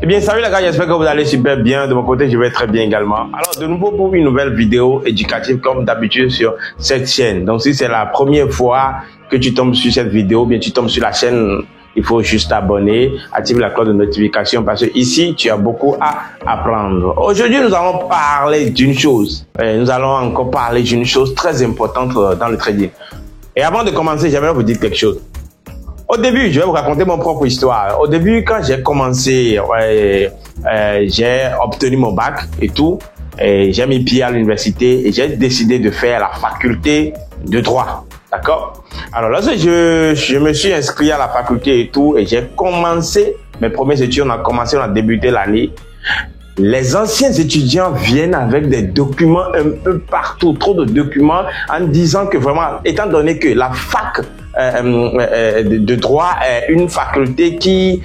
Eh bien, salut les gars, j'espère que vous allez super bien. De mon côté, je vais très bien également. Alors, de nouveau pour une nouvelle vidéo éducative comme d'habitude sur cette chaîne. Donc, si c'est la première fois que tu tombes sur cette vidéo, bien tu tombes sur la chaîne, il faut juste t'abonner, activer la cloche de notification parce que ici, tu as beaucoup à apprendre. Aujourd'hui, nous allons parler d'une chose. Nous allons encore parler d'une chose très importante dans le trading. Et avant de commencer, j'aimerais vous dire quelque chose. Au début, je vais vous raconter mon propre histoire. Au début, quand j'ai commencé, j'ai obtenu mon bac et tout. J'ai mis pied à l'université et j'ai décidé de faire la faculté de droit. D'accord? Alors, lorsque je me suis inscrit à la faculté et tout, et j'ai commencé mes premières études, on a débuté l'année. Les anciens étudiants viennent avec des documents un peu partout, trop de documents, en disant que vraiment, étant donné que la fac de droit est une faculté qui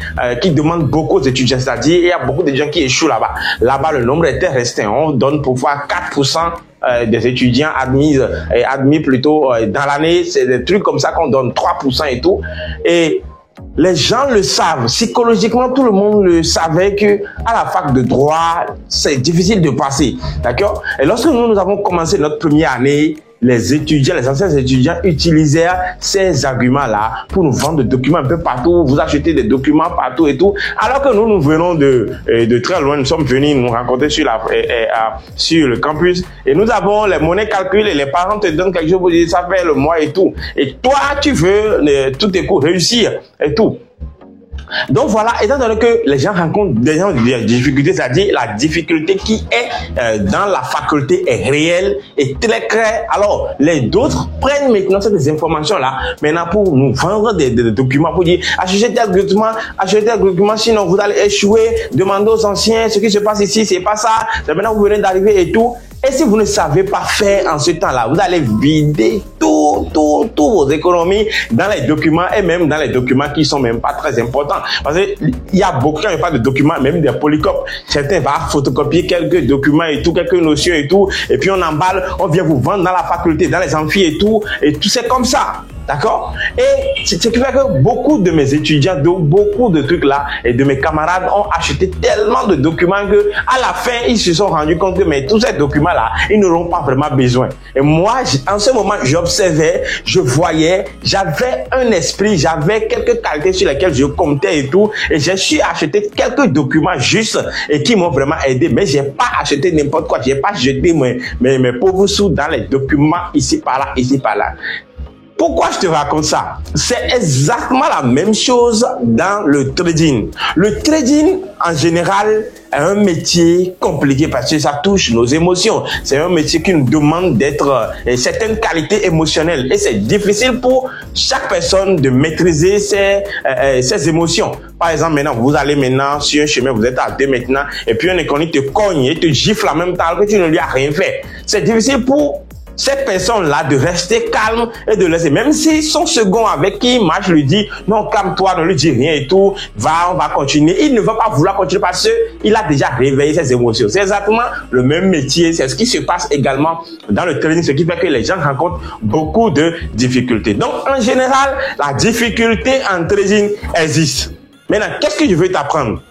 demande beaucoup aux étudiants, c'est-à-dire il y a beaucoup d'étudiants qui échouent là-bas. Là-bas, le nombre était restreint. On donne parfois 4% des étudiants admis plutôt dans l'année. C'est des trucs comme ça qu'on donne 3% et tout. Et les gens le savent, psychologiquement tout le monde le savait que à la fac de droit, c'est difficile de passer, d'accord? Et lorsque nous avons commencé notre première année, les anciens étudiants utilisaient ces arguments-là pour nous vendre des documents un peu partout, vous achetez des documents partout et tout, alors que nous venons de très loin, nous sommes venus nous rencontrer sur le campus et nous avons les monnaies calculées, les parents te donnent quelque chose pour dire ça fait le mois et tout, et toi tu veux tous tes cours réussir et tout. Donc voilà, étant donné que les gens rencontrent des difficultés, c'est-à-dire la difficulté qui est dans la faculté est réelle et très claire. Alors, les d'autres prennent maintenant ces informations-là maintenant pour nous vendre des documents, pour dire achetez tel document, sinon vous allez échouer, demandez aux anciens ce qui se passe ici, c'est pas ça, c'est maintenant vous venez d'arriver et tout. Et si vous ne savez pas faire en ce temps-là, vous allez vider tous vos économies dans les documents et même dans les documents qui sont même pas très importants. Parce qu'il y a beaucoup, quand il n'y a pas de documents, même des polycopes, certains vont photocopier quelques documents et tout, quelques notions et tout, et puis on emballe, on vient vous vendre dans la faculté, dans les amphis et tout c'est comme ça. D'accord? Et ce qui fait que beaucoup de mes étudiants, beaucoup de trucs là, et de mes camarades ont acheté tellement de documents que à la fin, ils se sont rendus compte que mais tous ces documents-là, ils n'auront pas vraiment besoin. Et moi, en ce moment, j'observais, je voyais, j'avais un esprit, j'avais quelques qualités sur lesquelles je comptais et tout, et j'ai su acheter quelques documents justes et qui m'ont vraiment aidé. Mais j'ai pas acheté n'importe quoi, j'ai pas jeté mes pauvres sous dans les documents ici par là, ici par là. Pourquoi je te raconte ça? C'est exactement la même chose dans le trading. Le trading, en général, est un métier compliqué parce que ça touche nos émotions. C'est un métier qui nous demande d'être certaines qualités émotionnelles. Et c'est difficile pour chaque personne de maîtriser ses émotions. Par exemple, maintenant, vous allez maintenant sur un chemin, vous êtes à deux maintenant, et puis un inconnu te cogne et te gifle en même temps que tu ne lui as rien fait. C'est difficile pour cette personne-là de rester calme et de laisser, même si son second avec qui il marche lui dit non, calme-toi, ne lui dis rien et tout, on va continuer. Il ne va pas vouloir continuer parce qu'il a déjà réveillé ses émotions. C'est exactement le même métier. C'est ce qui se passe également dans le trading, ce qui fait que les gens rencontrent beaucoup de difficultés. Donc, en général, la difficulté en trading existe. Maintenant, qu'est-ce que je veux t'apprendre?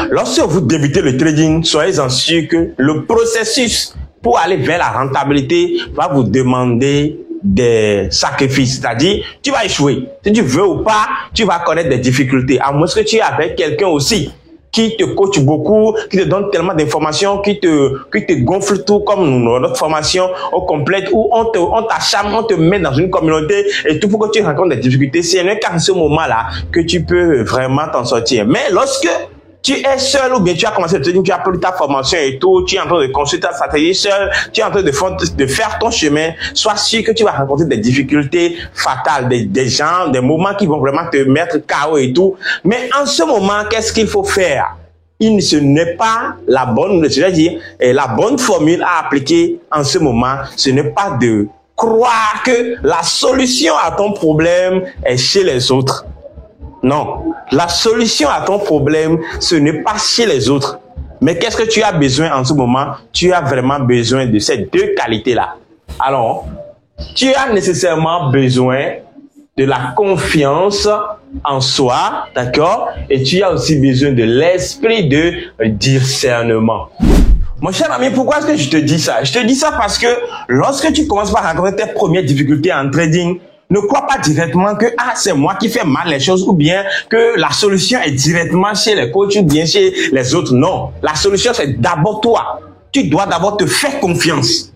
Lorsque vous débutez le trading, soyez-en sûr que le processus pour aller vers la rentabilité va vous demander des sacrifices, c'est-à-dire tu vas échouer. Si tu veux ou pas, tu vas connaître des difficultés. À moins que tu es avec quelqu'un aussi qui te coach beaucoup, qui te donne tellement d'informations, qui te gonfle tout comme notre formation au complète où on t'achame, on te met dans une communauté et tout pour que tu rencontres des difficultés. C'est qu'à ce moment-là que tu peux vraiment t'en sortir. Mais lorsque tu es seul ou bien tu as commencé le trading, tu as pris ta formation et tout, tu es en train de construire ta stratégie seul, tu es en train de faire ton chemin, sois sûr que tu vas rencontrer des difficultés fatales, des gens, des moments qui vont vraiment te mettre KO et tout. Mais en ce moment, qu'est-ce qu'il faut faire? Ce n'est pas la bonne, c'est-à-dire la bonne formule à appliquer en ce moment, ce n'est pas de croire que la solution à ton problème est chez les autres. Non, la solution à ton problème, ce n'est pas chez les autres. Mais qu'est-ce que tu as besoin en ce moment? Tu as vraiment besoin de ces deux qualités-là. Alors, tu as nécessairement besoin de la confiance en soi, d'accord? Et tu as aussi besoin de l'esprit de discernement. Mon cher ami, pourquoi est-ce que je te dis ça? Je te dis ça parce que lorsque tu commences par rencontrer tes premières difficultés en trading, ne crois pas directement que c'est moi qui fais mal les choses ou bien que la solution est directement chez les coachs ou bien chez les autres. Non, la solution c'est d'abord toi. Tu dois d'abord te faire confiance.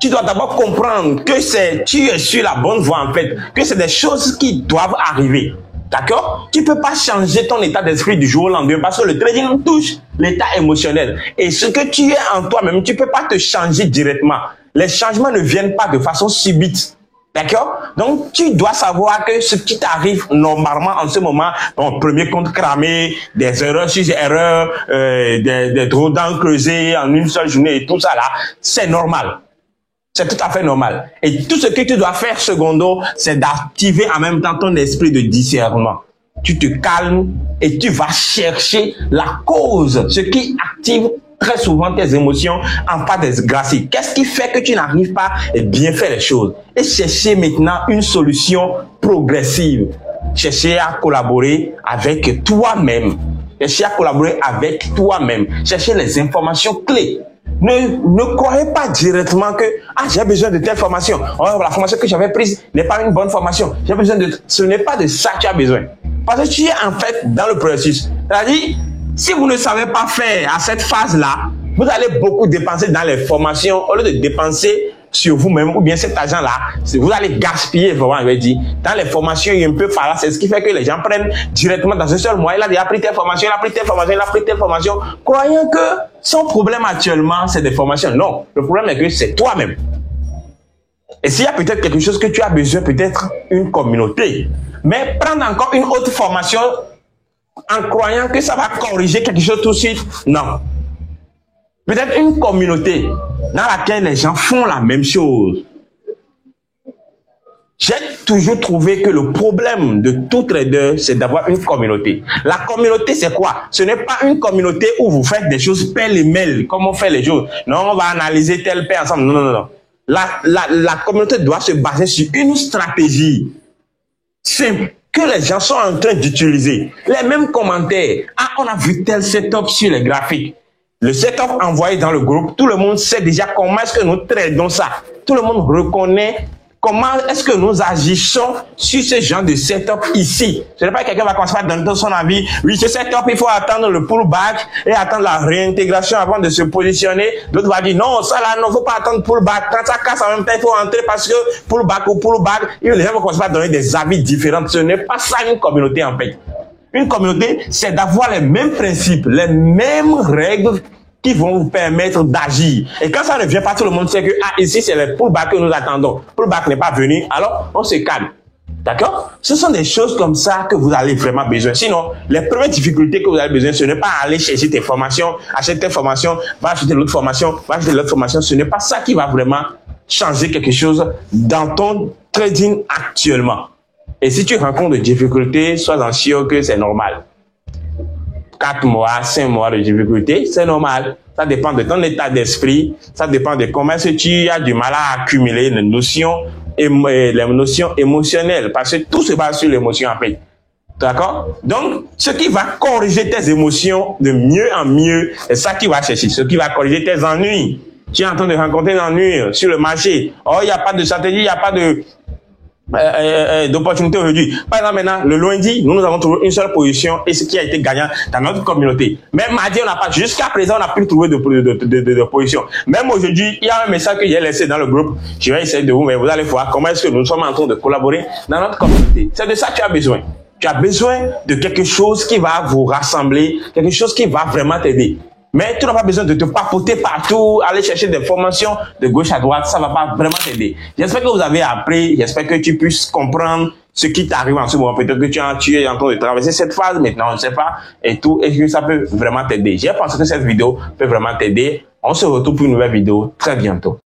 Tu dois d'abord comprendre que tu es sur la bonne voie en fait, que c'est des choses qui doivent arriver. D'accord? Tu peux pas changer ton état d'esprit du jour au lendemain parce que le trading touche l'état émotionnel. Et ce que tu es en toi-même, tu peux pas te changer directement. Les changements ne viennent pas de façon subite. D'accord? Donc, tu dois savoir que ce qui t'arrive normalement en ce moment, ton premier compte cramé, des erreurs sur erreurs, des drawdowns creusés en une seule journée et tout ça là, c'est normal. C'est tout à fait normal. Et tout ce que tu dois faire, secondo, c'est d'activer en même temps ton esprit de discernement. Tu te calmes et tu vas chercher la cause, ce qui active très souvent tes émotions en pas desgracie. Qu'est-ce qui fait que tu n'arrives pas à bien faire les choses? Et chercher maintenant une solution progressive. Chercher à collaborer avec toi-même. Chercher à collaborer avec toi-même. Chercher les informations clés. Ne croyez pas directement que j'ai besoin de telle formation. Oh, la formation que j'avais prise n'est pas une bonne formation. J'ai besoin de... Ce n'est pas de ça que tu as besoin. Parce que tu es en fait dans le processus. C'est-à-dire, si vous ne savez pas faire à cette phase-là, vous allez beaucoup dépenser dans les formations au lieu de dépenser sur vous-même ou bien cet argent-là, vous allez gaspiller, vraiment, je vais dire. Dans les formations, il y a un peu par là, c'est ce qui fait que les gens prennent directement dans un seul mois. Il a déjà pris telle formation, il a pris telle formation, il a pris telle formation, croyant que son problème actuellement, c'est des formations. Non, le problème est que c'est toi-même. Et s'il y a peut-être quelque chose que tu as besoin, peut-être une communauté. Mais prendre encore une autre formation en croyant que ça va corriger quelque chose tout de suite, non. Peut-être une communauté dans laquelle les gens font la même chose. J'ai toujours trouvé que le problème de tout trader, c'est d'avoir une communauté. La communauté, c'est quoi? Ce n'est pas une communauté où vous faites des choses pêle-mêle, comme on fait les choses. Non, on va analyser tel paix ensemble. Non, non, non. La communauté doit se baser sur une stratégie simple que les gens sont en train d'utiliser. Les mêmes commentaires. On a vu tel setup sur les graphiques. Le setup envoyé dans le groupe, tout le monde sait déjà comment est-ce que nous tradons ça. Tout le monde reconnaît comment est-ce que nous agissons sur ce genre de setup ici. Ce n'est pas quelqu'un va commencer à donner son avis. Oui, ce setup, il faut attendre le pullback et attendre la réintégration avant de se positionner. L'autre va dire non, ça là, non, faut pas attendre pullback. Quand ça casse en même temps, il faut entrer parce que pullback ou pullback. Et les gens vont commencer à donner des avis différents. Ce n'est pas ça une communauté en fait. Une communauté, c'est d'avoir les mêmes principes, les mêmes règles qui vont vous permettre d'agir. Et quand ça ne vient pas, tout le monde sait que ici, c'est le pullback que nous attendons. Pullback n'est pas venu, alors on se calme. D'accord? Ce sont des choses comme ça que vous avez vraiment besoin. Sinon, les premières difficultés que vous avez besoin, ce n'est pas aller chercher tes formations, acheter tes formations, va acheter l'autre formation, va acheter l'autre formation. Ce n'est pas ça qui va vraiment changer quelque chose dans ton trading actuellement. Et si tu rencontres des difficultés, sois-en sûr que c'est normal. 4 mois, 5 mois de difficultés, c'est normal. Ça dépend de ton état d'esprit, ça dépend de comment est-ce que tu as du mal à accumuler les notions émotionnelles, parce que tout se base sur l'émotion en fait. D'accord? Donc, ce qui va corriger tes émotions de mieux en mieux, c'est ça qui va chercher. Ce qui va corriger tes ennuis. Tu es en train de rencontrer des ennuis sur le marché. Oh, il n'y a pas de stratégie, il n'y a pas de d'opportunité aujourd'hui. Par exemple, maintenant, le lundi, nous avons trouvé une seule position et ce qui a été gagnant dans notre communauté. Même mardi, on n'a pas, jusqu'à présent, on n'a plus trouvé de position. Même aujourd'hui, il y a un message que j'ai laissé dans le groupe. Je vais essayer de vous, mais vous allez voir comment est-ce que nous sommes en train de collaborer dans notre communauté. C'est de ça que tu as besoin. Tu as besoin de quelque chose qui va vous rassembler, quelque chose qui va vraiment t'aider. Mais tu n'as pas besoin de te papoter partout, aller chercher des formations de gauche à droite, ça va pas vraiment t'aider. J'espère que vous avez appris, j'espère que tu puisses comprendre ce qui t'arrive en ce moment. Peut-être que tu es en train de traverser cette phase maintenant, on ne sait pas, et tout, et que ça peut vraiment t'aider. J'ai pensé que cette vidéo peut vraiment t'aider. On se retrouve pour une nouvelle vidéo très bientôt.